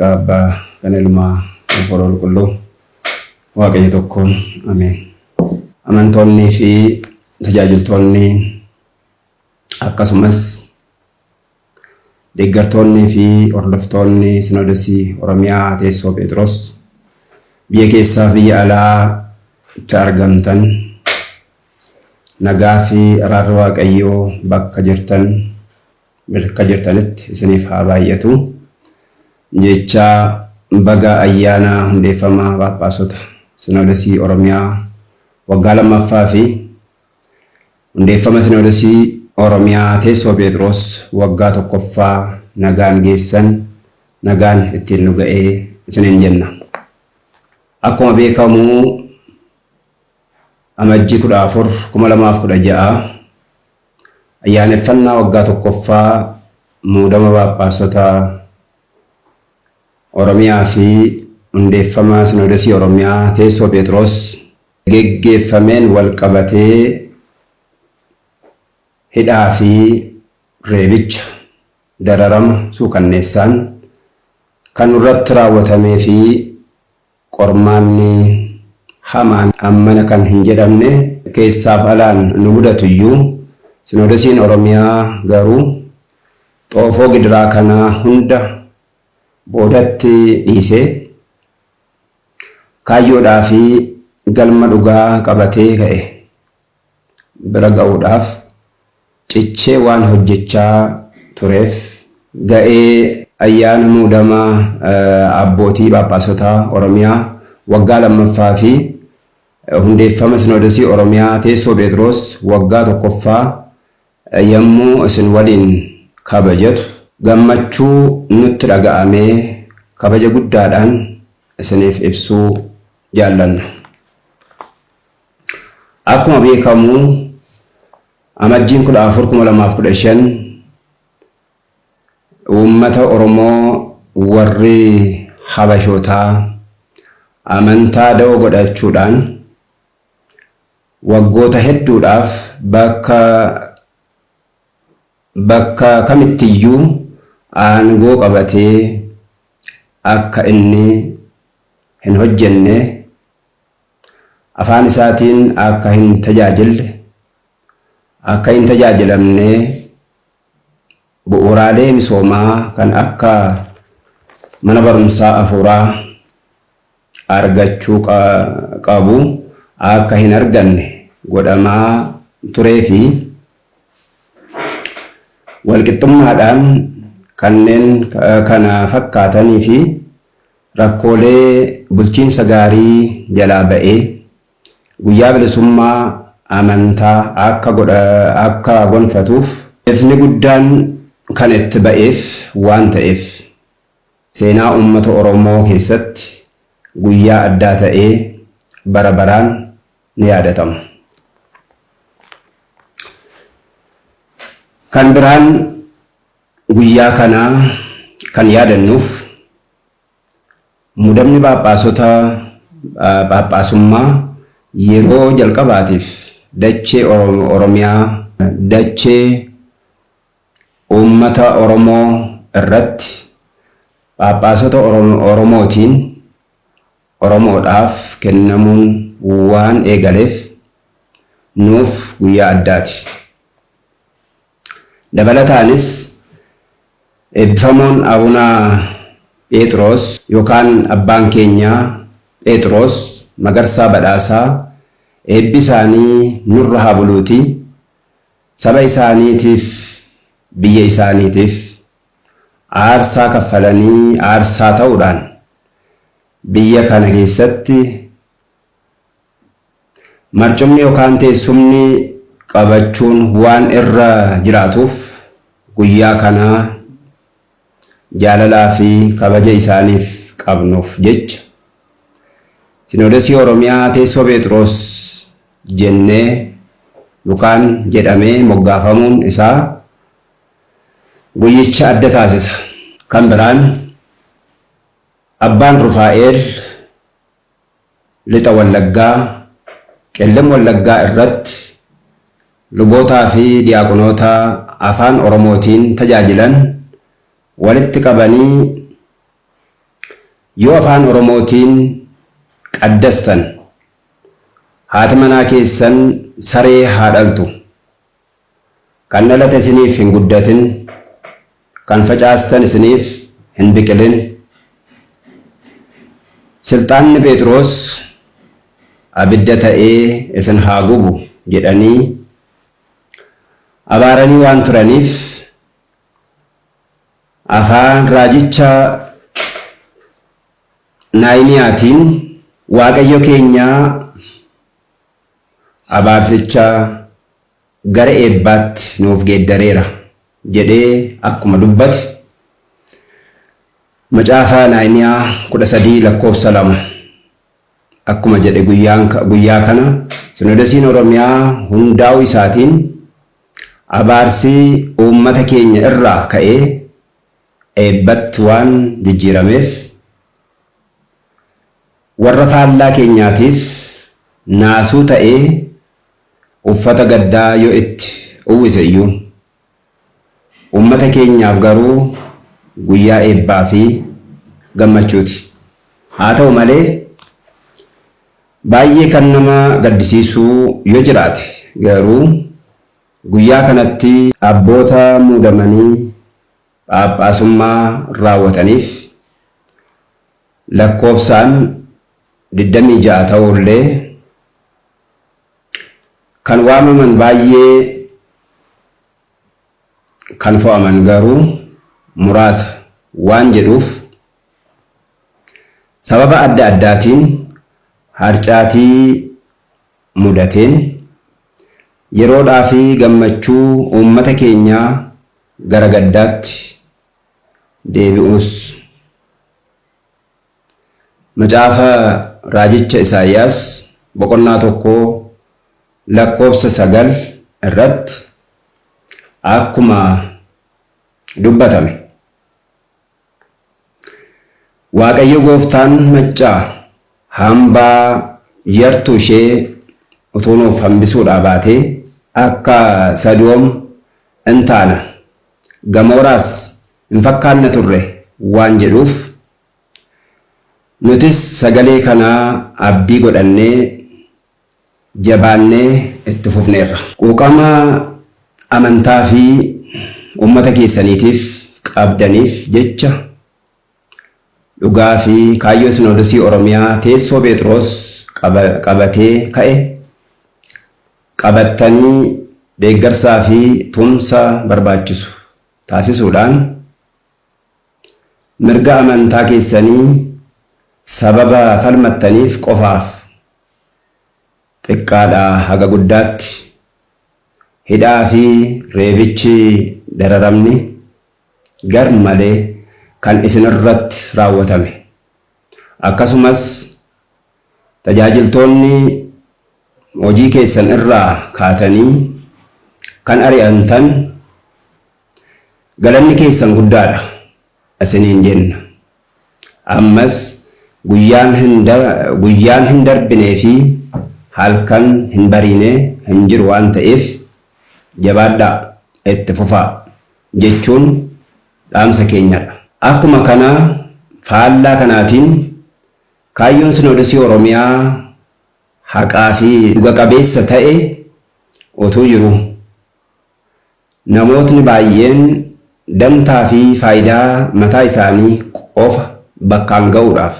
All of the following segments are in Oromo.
Maqaa kan ilmaa Afuura Qulqulluu Waaqayyo tokkoon ameen. Amantoonnii fi tajaajiltoonni akkasumas deeggartoonnii fi hordoftoonni Sinoodosii Oromiyaa Teessoo Phexros biyya keessaa biyya alaatti argamtan nagaa fi araarri Waaqayyoo bakka jirtanitti isiniif haa baay'atu. Jecha baga ayyaana hundeeffamaa Phaaphaasota Sinoodosii Oromiyaa waggaa lammaffaa fi hundeeffama Sinoodosii Oromiyaa Teessoo Phexros waggaa tokkoffaa nagaan geessan, nagaan ittiin nu ga'ee isiniin jenna. Akkuma beekamu Amajjii 14, 2016 ayyaaneffannaa waggaa tokkoffaa muudama Phaaphaasota Oromiyaa fi hundeeffama Sinoodosii Oromiyaa Teessoo Phexros geggeeffameen wal qabatee hidhaa fi reebicha dararama suukanneessaan kan irratti raawwatamee fi qormaanni hamaan ammana kan hin jedhamne keessaaf alaan nu mudatuyyuu Sinoodosiin Oromiyaa garuu xoofoo gidiraa kanaa hunda boodatti dhiisee kaayyoodhaa fi galma dhugaa qabatee ka'e bira ga'uudhaaf cichee waan hojjechaa tureef ga'ee ayyaana muudamaa abbootii Phaaphaasota Oromiyaa waggaa lammaffaa fi hundeeffama Sinoodosii Oromiyaa Teessoo Phexros waggaa tokkoffaa yommuu isin waliin kabajatu gammachuu nutti dhaga'amee kabaja guddaadhaan isiniif ibsuu jaallanna. Akkuma beekamu Amajjiin 14, 2015 uummata Oromoo warri Habashootaa amantaa da'oo godhachuudhaan waggoota hedduudhaaf bakka kamittiyyuu aangoo qabatee akka inni hin hojjenne afaan isaatiin akka hin tajaajilamne bu'uuraalee misoomaa kan akka mana barumsaa afuuraa argachuu qabu akka hin arganne godhamaa turee fi walqixxummaadhaan kanneen kana fakkaatanii fi rakkoolee bulchiinsa gaarii jalaa ba'ee guyyaa bilisummaa amantaa akka gonfatuuf ifni guddaan kan itti ba'eef waan ta'eef seenaa uummata Oromoo keessatti guyyaa addaa ta'ee bara baraan ni yaadatama. Kan biraan guyyaa kanaa kan yaadannuuf muudamni Phaaphaasummaa yeroo jalqabaatiif dachee Oromiyaa dachee uummata Oromoo irratti Phaaphaasota Oromootiin Oromoodhaaf kennamuun waan eegaleef nuuf guyyaa addaati. Dabalataanis eebbifamoon Abunaa Phexros yookaan abbaan keenyaa Phexros Magarsaa Badhaasaa eebbi isaanii nurra haa buluuti. Saba isaaniitiif biyya isaaniitiif aarsaa kaffalanii aarsaa ta'uudhaan biyya kana keessatti marcumni yookaan teessumni qabachuun waan irra jiraatuuf guyyaa kanaa jaalalaa fi kabaja isaaniif qabnuuf jecha Sinoodosii Oromiyaa Teessoo Phexros jennee yookaan jedhamee moggaafamuun isaa guyyicha adda taasisa. Kan biraan Abbaan Rufaa'el lixa Wallaggaa qellem Wallaggaa irratti lubootaa fi diyaaqonoota afaan Oromootiin tajaajilan walitti qabanii yoo afaan oromootiin qaddastan haati manaa keessan saree haa dhaltu. Kan dhalate isiniif hin guddatin, kan facaastan isiniif hin biqilin. Silxaanni Phexros abidda ta'ee isin haa gubu jedhanii abaaranii waan turaniif afaan raajicha Naahimiyaatiin Waaqayyo keenya abaarsicha gara eebbaatti nuuf geeddareera jedhee akkuma dubbate macaafa Naahimiyaa 13:2 akkuma jedhe guyyaa kana Sinodosiin Oromiyaa hundaa'uu isaatiin abaarsi uummata keenya irraa ka'ee eebbatti waan jijjiirameef warra faallaa keenyaatiif naasuu ta'ee uffata gaddaa yoo itti uwwise iyyuu uummata keenyaaf garuu guyyaa eebbaa fi gammachuuti. Haa ta'u malee baay'ee kan nama gaddisiisuu yoo jiraate garuu guyyaa kanatti abboota muudamanii Phaaphaasummaa raawwataniif lakkoofsaan 26 ta'ullee kan waamaman baay'ee kan fo'aman garuu muraasa waan jedhuuf sababa adda addaatiin harcaatii mudateen yeroodhaa fi gammachuu uummata keenyaa gara gaddaatti deebi'uus macaafa raajicha Isaayyaas boqonnaa 1:9 irratti akkuma dubbatame Waaqayyo gooftaan maccaa hambaa yartuu ishee utuu nuuf hambisuudhaa baatee akka Sodoom in taana Gamooraas hin fakkaanne turre waan jedhuuf nutis sagalee kanaa abdii godhannee jabaannee itti fufneerra. Quuqama amantaa fi uummata keessaniitiif qabdaniif jecha dhugaa fi kaayyoo Sinodosii Oromiyaa teessoo Phexros qabatee ka'e qabattanii deeggarsaa fi tumsa barbaachisu taasisuudhaan mirga amantaa keessanii sababa falmattaniif qofaaf xiqqaadhaa haga guddaatti hidhaa fi reebichi dararamni gar malee kan isin irratti raawwatame akkasumas tajaajiltoonni hojii keessan irraa kaatanii kan ari'amtan galanni keessan guddaadha isiniin jenna. Ammas guyyaan hin darbinee fi halkan hin bariine hin jiru waan ta'eef jabaadhaa itti fufaa jechuun dhaamsa keenyadha. Akkuma kana faallaa kanaatiin kaayyoon Sinodosii Oromiyaa haqaa fi dhuga qabeessa ta'e utuu jiru namootni baay'een dantaa fi faayidaa mataa isaanii qofa bakkaan ga'uudhaaf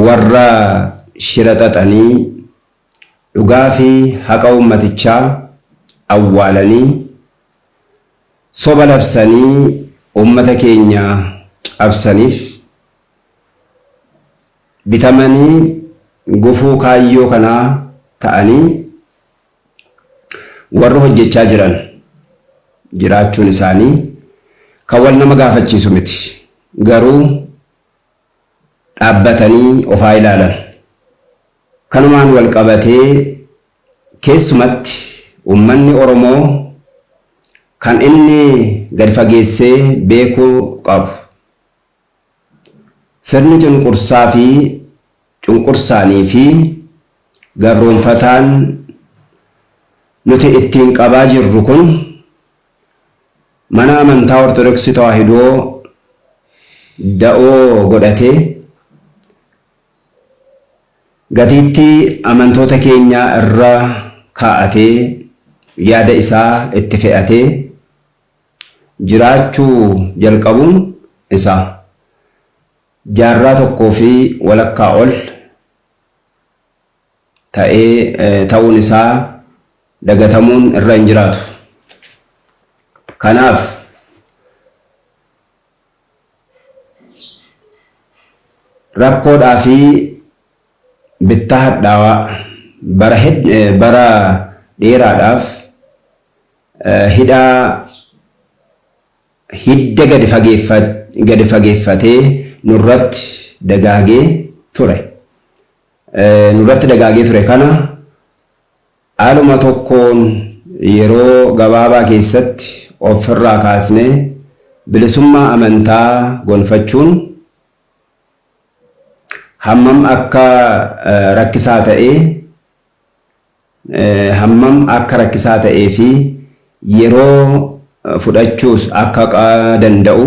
warra shira xaxanii dhugaa fi haqa ummatichaa awwaalanii soba labsanii ummata keenya cabsaniif bitamanii gufuu kaayyoo kanaa ta'anii warra hojjechaa jiran jiraachuun isaanii kan wal nama gaafachiisu miti. Garuu dhaabbatanii ofaa ilaalan. Kanumaan wal qabatee keessumatti uummanni Oromoo kan inni gadi fageessee beekuu qabu sirni cunqursaanii fi gabroonfataan nuti ittiin qabaa jirru kun mana amantaa Ortodoksii Tawaahidoo da'oo godhatee gatiitti amantoota keenya irra kaa'atee yaada isaa itti fe'atee jiraachuu jalqabuun isaa jaarraa tokkoo fi walakkaa ol ta'uun isaa dagatamuun irra hin jiraatu. Kanaaf rakkoodhaa fi bittaa hadhaawaa bara dheeraadhaaf hidda gadi fageeffatee nurratti dagaagee ture. Kana haaluma tokkoon yeroo gabaabaa keessatti ofirraa kaasnee bilisummaa amantaa gonfachuun hammam akka rakkisaa ta'ee fi yeroo fudhachuus akka danda'u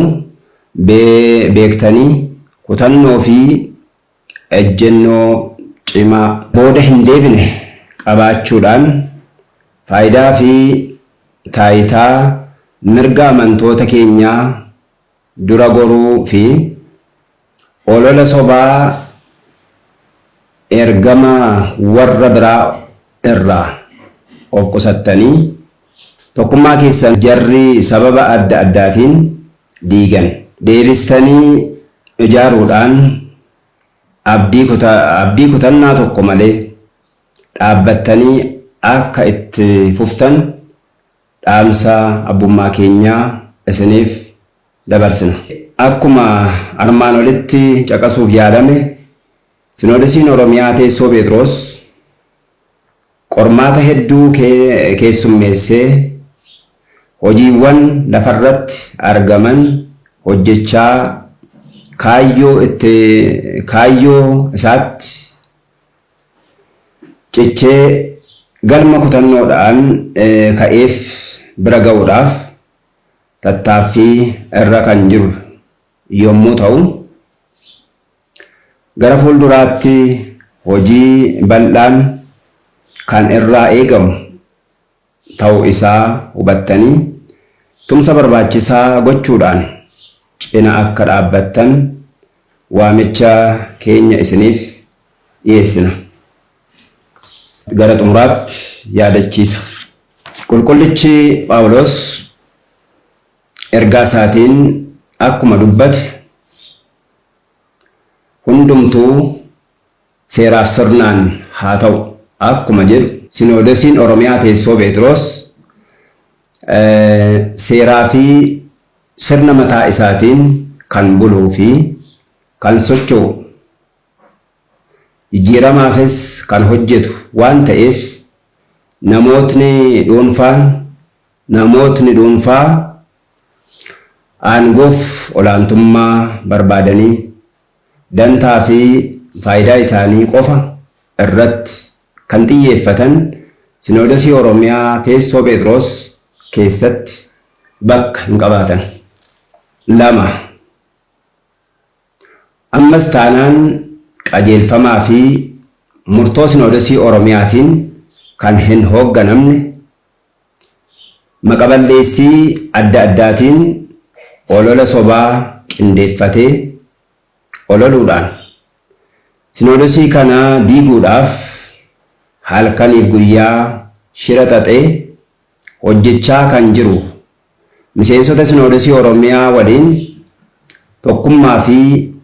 beektanii kutannoo fi ejjennoo cimaa booda hin deebine qabaachuudhaan faayidaa fi taayitaa mirga amantoota keenyaa dura goruu fi olola sobaa ergama warra biraa irraa of qusattanii tokkummaa keessan jarri sababa adda addaatiin diigan deebistanii ijaaruudhaan abdii kutannaa tokko malee dhaabbattanii akka itti fuftan dhaamsa abbummaa keenyaa isiniif dabarsina. Akkuma armaan olitti caqasuuf yaadame Sinoodosiin Oromiyaa Teessoo Phexros qormaata hedduu keessummeessee hojiiwwan lafarratti argaman hojjechaa kaayyoo isaatti cichee galma kutannoodhaan ka'eef bira ga'uudhaaf tattaaffii irra kan jiru yommuu ta'u, gara fuulduraatti hojii bal'aan kan irraa eegamu ta'uu isaa hubattanii tumsa barbaachisaa gochuudhaan cina akka dhaabbattan waamicha keenya isiniif dhiyeessina. Gara xumuraatti yaadachiisa. Qulqullichi Phaawulos ergaa isaatiin akkuma dubbate hundumtuu seeraaf sirnaan haa ta'u akkuma jedhu Sinoodosiin Oromiyaa Teessoo Phexros seeraa fi sirna mataa isaatiin kan buluu fi kan socho'u jijjiiramaafis kan hojjetu waan ta'eef namootni dhuunfaa aangoof olaantummaa barbaadanii dantaa fi faayidaa isaanii qofa irratti kan xiyyeeffatan Sinoodosii Oromiyaa Teessoo Phexros keessatti bakka hin qabaatan. 2. Ammas taanaan qajeelfamaa fi murtoo Sinoodosii Oromiyaatiin kan hin hoogganamne maqaballeessii adda addaatiin olola sobaa qindeeffatee ololuudhaan Sinoodosii kana diiguudhaaf halkaniif guyyaa shira xaxee hojjechaa kan jiru miseensota Sinoodosii Oromiyaa waliin tokkummaa fi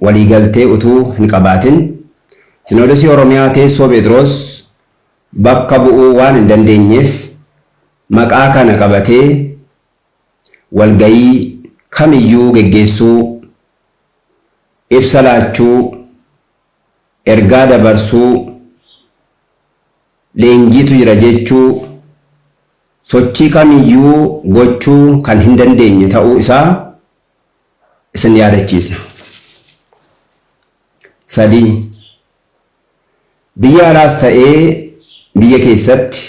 waliigaltee utuu hin qabaatin Sinoodosii Oromiyaa Teessoo Phexros bakka bu'uu waan hin dandeenyeef maqaa kana qabatee walgayii kamiyyuu geggeessuu, ibsa laachuu, ergaa dabarsuu, leenjiitu jira jechuu, sochii kamiyyuu gochuu kan hin dandeenye ta'uu isaa isin yaadachiisna. 3. Biyya alaas ta'ee biyya keessatti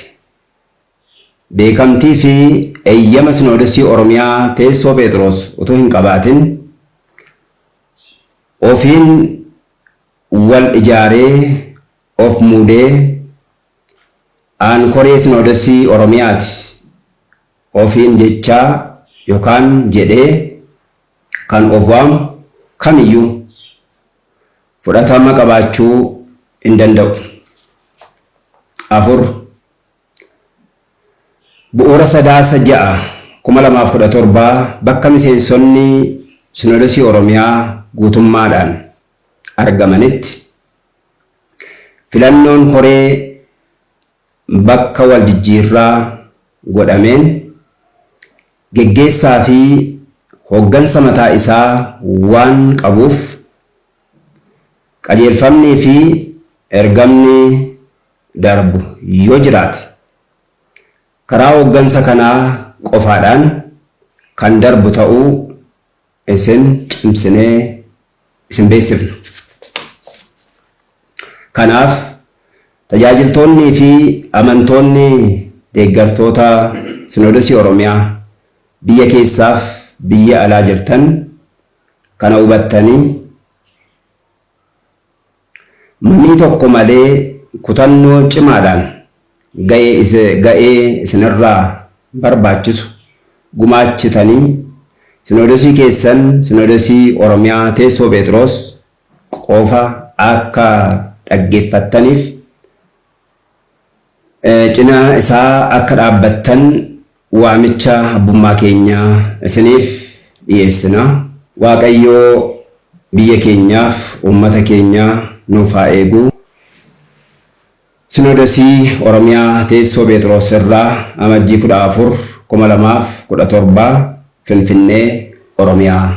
beekamtii fi eeyyama Sinoodosii Oromiyaa Teessoo Phexros utuu hin qabaatin ofiin wal ijaaree of muudee aan koree Sinoodosii Oromiyaati ofiin jechaa yookaan jedhee kan of waamu kamiyyuu fudhatama qabaachuu hin danda'u. 4. Bu'uura Sadaasa 6/2017 bakka miseensonni Sinoodosii Oromiyaa guutummaadhaan argamanitti filannoon koree bakka wal jijjiirraa godhameen geggeessaa fi hoggansa mataa isaa waan qabuuf qajeelfamnii fi ergamni darbu yoo jiraate karaa hoggansa kanaa qofaadhaan kan darbu ta'uu isin cimsinee isin beeksifna. Kanaaf tajaajiltoonnii fi amantoonni deeggartoota Sinoodosii Oromiyaa biyya keessaaf biyya alaa jirtan kana hubattanii mamii tokko malee kutannoo cimaadhaan ga'ee isinirraa barbaachisu gumaachitanii Sinoodosii keessan Sinoodosii Oromiyaa teessoo Phexros qofa akka dhaggeeffattaniif cina isaa akka dhaabbattan waamicha abbummaa keenya isiniif dhiyeessina. Waaqayyoo biyya keenyaaf uummata keenya nuuf haa eegu. Sinoodosii Oromiyaa teessoo Phexros irraa amajjii 14/2017 Finfinnee Oromiyaa.